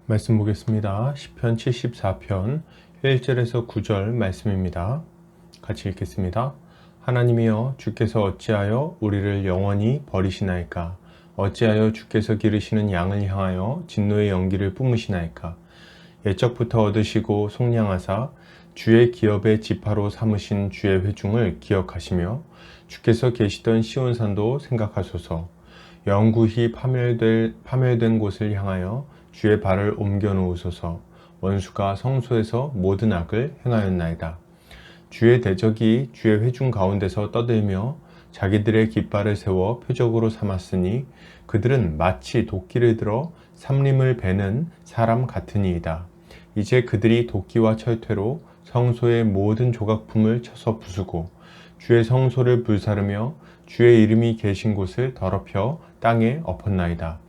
말씀 보겠습니다. 시편 74편 1절에서 9절 말씀입니다. 같이 읽겠습니다. 하나님이여, 주께서 어찌하여 우리를 영원히 버리시나이까? 어찌하여 주께서 기르시는 양을 향하여 진노의 연기를 뿜으시나이까? 옛적부터 얻으시고 속량하사 주의 기업의 지파로 삼으신 주의 회중을 기억하시며 주께서 계시던 시온산도 생각하소서. 영구히 파멸된 곳을 향하여 주의 발을 옮겨 놓으소서. 원수가 성소에서 모든 악을 행하였나이다. 주의 대적이 주의 회중 가운데서 떠들며 자기들의 깃발을 세워 표적으로 삼았으니 그들은 마치 도끼를 들어 삼림을 베는 사람 같으니이다. 이제 그들이 도끼와 철퇴로 성소의 모든 조각품을 쳐서 부수고 주의 성소를 불사르며 주의 이름이 계신 곳을 더럽혀 땅에 엎었나이다.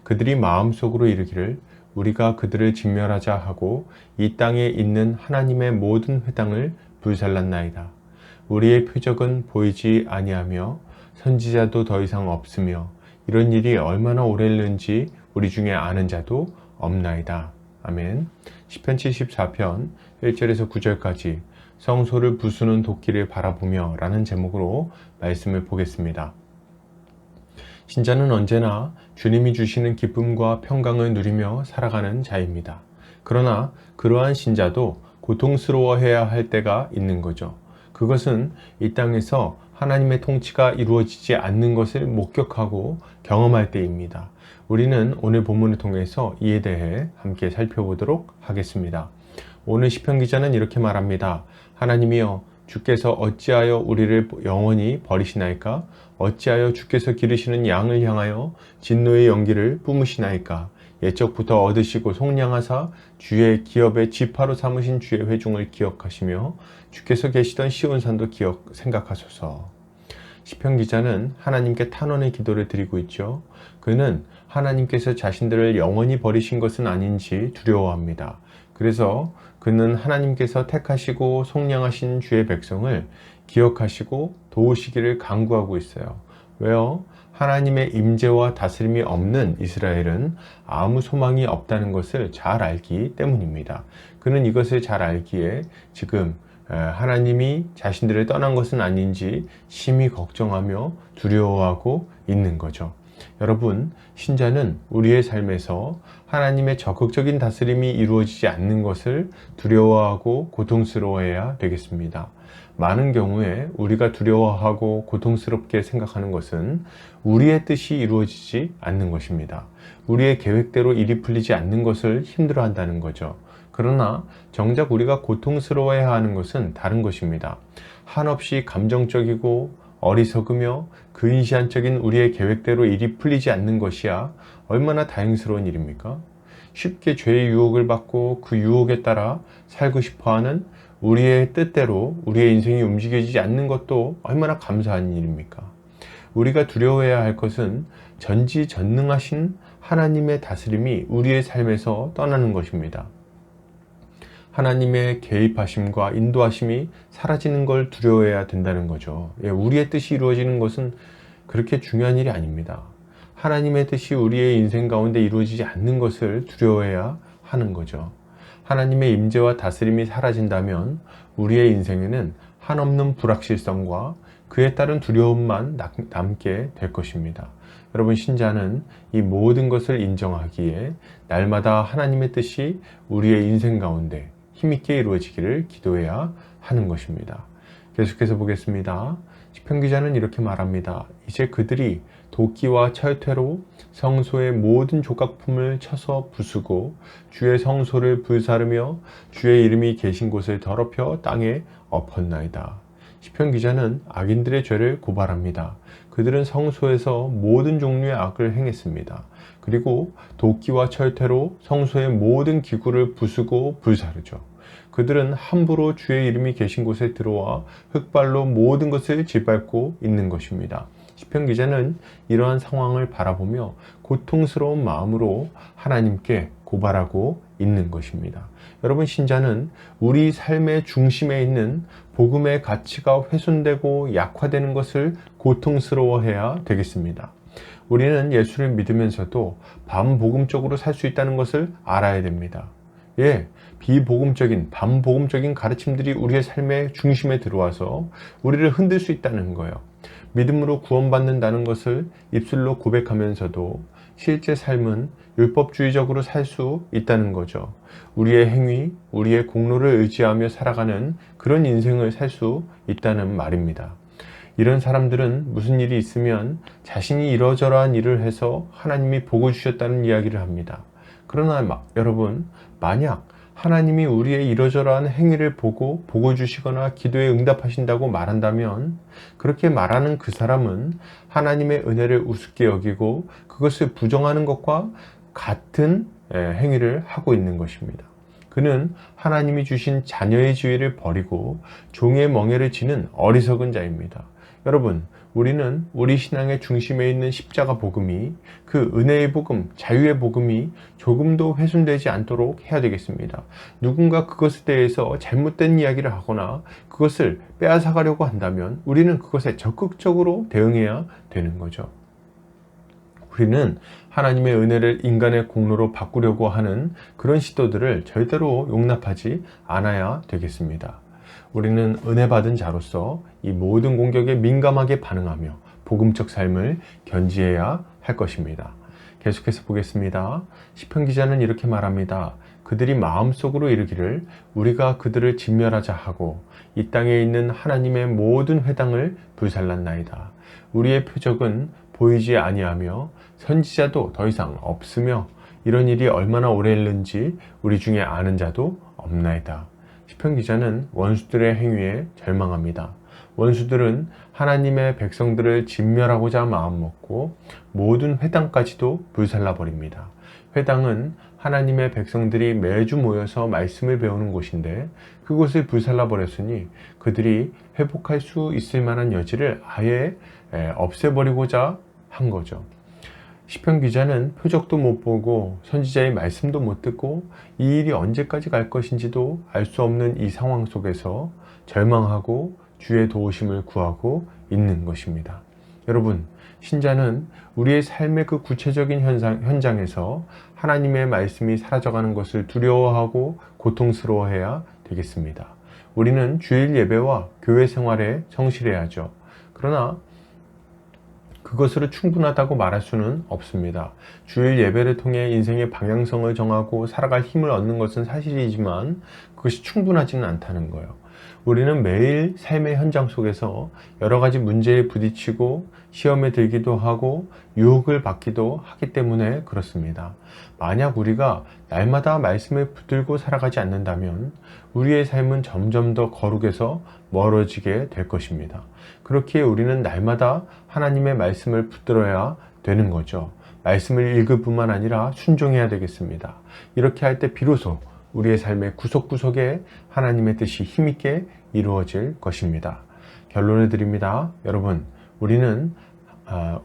그들이 마음속으로 이르기를 우리가 그들을 진멸하자 하고 이 땅에 있는 하나님의 모든 회당을 불살랐나이다. 우리의 표적은 보이지 아니하며 선지자도 더 이상 없으며 이런 일이 얼마나 오래는지 우리 중에 아는 자도 없나이다. 아멘. 시편 74편 1절에서 9절까지 성소를 부수는 도끼를 바라보며 라는 제목으로 말씀을 보겠습니다. 신자는 언제나 주님이 주시는 기쁨과 평강을 누리며 살아가는 자입니다. 그러나 그러한 신자도 고통스러워해야 할 때가 있는 거죠. 그것은 이 땅에서 하나님의 통치가 이루어지지 않는 것을 목격하고 경험할 때입니다. 우리는 오늘 본문을 통해서 이에 대해 함께 살펴보도록 하겠습니다. 오늘 시편 기자는 이렇게 말합니다. 하나님이여, 주께서 어찌하여 우리를 영원히 버리시나이까? 어찌하여 주께서 기르시는 양을 향하여 진노의 연기를 뿜으시나이까? 옛적부터 얻으시고 속량하사 주의 기업의 지파로 삼으신 주의 회중을 기억하시며 주께서 계시던 시온산도 생각하소서. 시편 기자는 하나님께 탄원의 기도를 드리고 있죠. 그는 하나님께서 자신들을 영원히 버리신 것은 아닌지 두려워합니다. 그래서 그는 하나님께서 택하시고 속량하신 주의 백성을 기억하시고 도우시기를 간구하고 있어요. 왜요? 하나님의 임재와 다스림이 없는 이스라엘은 아무 소망이 없다는 것을 잘 알기 때문입니다. 그는 이것을 잘 알기에 지금 하나님이 자신들을 떠난 것은 아닌지 심히 걱정하며 두려워하고 있는 거죠. 여러분, 신자는 우리의 삶에서 하나님의 적극적인 다스림이 이루어지지 않는 것을 두려워하고 고통스러워해야 되겠습니다. 많은 경우에 우리가 두려워하고 고통스럽게 생각하는 것은 우리의 뜻이 이루어지지 않는 것입니다. 우리의 계획대로 일이 풀리지 않는 것을 힘들어한다는 거죠. 그러나 정작 우리가 고통스러워해야 하는 것은 다른 것입니다. 한없이 감정적이고 어리석으며 근시안적인 우리의 계획대로 일이 풀리지 않는 것이야 얼마나 다행스러운 일입니까? 쉽게 죄의 유혹을 받고 그 유혹에 따라 살고 싶어하는 우리의 뜻대로 우리의 인생이 움직여지지 않는 것도 얼마나 감사한 일입니까? 우리가 두려워해야 할 것은 전지전능하신 하나님의 다스림이 우리의 삶에서 떠나는 것입니다. 하나님의 개입하심과 인도하심이 사라지는 걸 두려워해야 된다는 거죠. 우리의 뜻이 이루어지는 것은 그렇게 중요한 일이 아닙니다. 하나님의 뜻이 우리의 인생 가운데 이루어지지 않는 것을 두려워해야 하는 거죠. 하나님의 임재와 다스림이 사라진다면 우리의 인생에는 한없는 불확실성과 그에 따른 두려움만 남게 될 것입니다. 여러분, 신자는 이 모든 것을 인정하기에 날마다 하나님의 뜻이 우리의 인생 가운데 힘있게 이루어지기를 기도해야 하는 것입니다. 계속해서 보겠습니다. 시편 기자는 이렇게 말합니다. 이제 그들이 도끼와 철퇴로 성소의 모든 조각품을 쳐서 부수고 주의 성소를 불사르며 주의 이름이 계신 곳을 더럽혀 땅에 엎었나이다. 시편 기자는 악인들의 죄를 고발합니다. 그들은 성소에서 모든 종류의 악을 행했습니다. 그리고 도끼와 철퇴로 성소의 모든 기구를 부수고 불사르죠. 그들은 함부로 주의 이름이 계신 곳에 들어와 흙발로 모든 것을 짓밟고 있는 것입니다. 시편 기자는 이러한 상황을 바라보며 고통스러운 마음으로 하나님께 고발하고 있는 것입니다. 여러분, 신자는 우리 삶의 중심에 있는 복음의 가치가 훼손되고 약화되는 것을 고통스러워해야 되겠습니다. 우리는 예수를 믿으면서도 반복음적으로 살 수 있다는 것을 알아야 됩니다. 예, 비복음적인, 반복음적인 가르침들이 우리의 삶의 중심에 들어와서 우리를 흔들 수 있다는 거예요. 믿음으로 구원받는다는 것을 입술로 고백하면서도 실제 삶은 율법주의적으로 살 수 있다는 거죠. 우리의 행위, 우리의 공로를 의지하며 살아가는 그런 인생을 살 수 있다는 말입니다. 이런 사람들은 무슨 일이 있으면 자신이 이러저러한 일을 해서 하나님이 복을 주셨다는 이야기를 합니다. 그러나 여러분, 만약 하나님이 우리의 이러저러한 행위를 보고 복을 주시거나 기도에 응답하신다고 말한다면 그렇게 말하는 그 사람은 하나님의 은혜를 우습게 여기고 그것을 부정하는 것과 같은 행위를 하고 있는 것입니다. 그는 하나님이 주신 자녀의 지위를 버리고 종의 멍에를 지는 어리석은 자입니다. 여러분, 우리는 우리 신앙의 중심에 있는 십자가 복음이, 그 은혜의 복음, 자유의 복음이 조금도 훼손되지 않도록 해야 되겠습니다. 누군가 그것에 대해서 잘못된 이야기를 하거나 그것을 빼앗아가려고 한다면 우리는 그것에 적극적으로 대응해야 되는 거죠. 우리는 하나님의 은혜를 인간의 공로로 바꾸려고 하는 그런 시도들을 절대로 용납하지 않아야 되겠습니다. 우리는 은혜 받은 자로서 이 모든 공격에 민감하게 반응하며 복음적 삶을 견지해야 할 것입니다. 계속해서 보겠습니다. 시편 기자는 이렇게 말합니다. 그들이 마음속으로 이르기를 우리가 그들을 진멸하자 하고 이 땅에 있는 하나님의 모든 회당을 불살랐나이다. 우리의 표적은 보이지 아니하며 선지자도 더 이상 없으며 이런 일이 얼마나 오래 했는지 우리 중에 아는 자도 없나이다. 시편 기자는 원수들의 행위에 절망합니다. 원수들은 하나님의 백성들을 진멸하고자 마음먹고 모든 회당까지도 불살라버립니다. 회당은 하나님의 백성들이 매주 모여서 말씀을 배우는 곳인데 그곳을 불살라버렸으니 그들이 회복할 수 있을 만한 여지를 아예 없애버리고자 한 거죠. 시편 기자는 표적도 못 보고 선지자의 말씀도 못 듣고 이 일이 언제까지 갈 것인지도 알 수 없는 이 상황 속에서 절망하고 주의 도우심을 구하고 있는 것입니다. 여러분, 신자는 우리의 삶의 그 구체적인 현장에서 하나님의 말씀이 사라져가는 것을 두려워하고 고통스러워해야 되겠습니다. 우리는 주일 예배와 교회 생활에 성실해야죠. 그러나 그것으로 충분하다고 말할 수는 없습니다. 주일 예배를 통해 인생의 방향성을 정하고 살아갈 힘을 얻는 것은 사실이지만 그것이 충분하지는 않다는 거예요. 우리는 매일 삶의 현장 속에서 여러 가지 문제에 부딪히고 시험에 들기도 하고 유혹을 받기도 하기 때문에 그렇습니다. 만약 우리가 날마다 말씀을 붙들고 살아가지 않는다면 우리의 삶은 점점 더 거룩에서 멀어지게 될 것입니다. 그렇기에 우리는 날마다 하나님의 말씀을 붙들어야 되는 거죠. 말씀을 읽을 뿐만 아니라 순종해야 되겠습니다. 이렇게 할 때 비로소 우리의 삶의 구석구석에 하나님의 뜻이 힘있게 이루어질 것입니다. 결론을 드립니다. 여러분, 우리는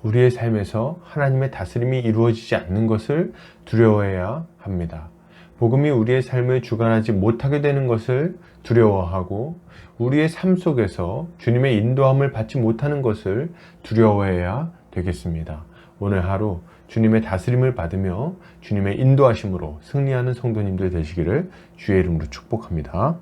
우리의 삶에서 하나님의 다스림이 이루어지지 않는 것을 두려워해야 합니다. 복음이 우리의 삶을 주관하지 못하게 되는 것을 두려워하고 우리의 삶 속에서 주님의 인도함을 받지 못하는 것을 두려워해야 되겠습니다. 오늘 하루 주님의 다스림을 받으며 주님의 인도하심으로 승리하는 성도님들 되시기를 주의 이름으로 축복합니다.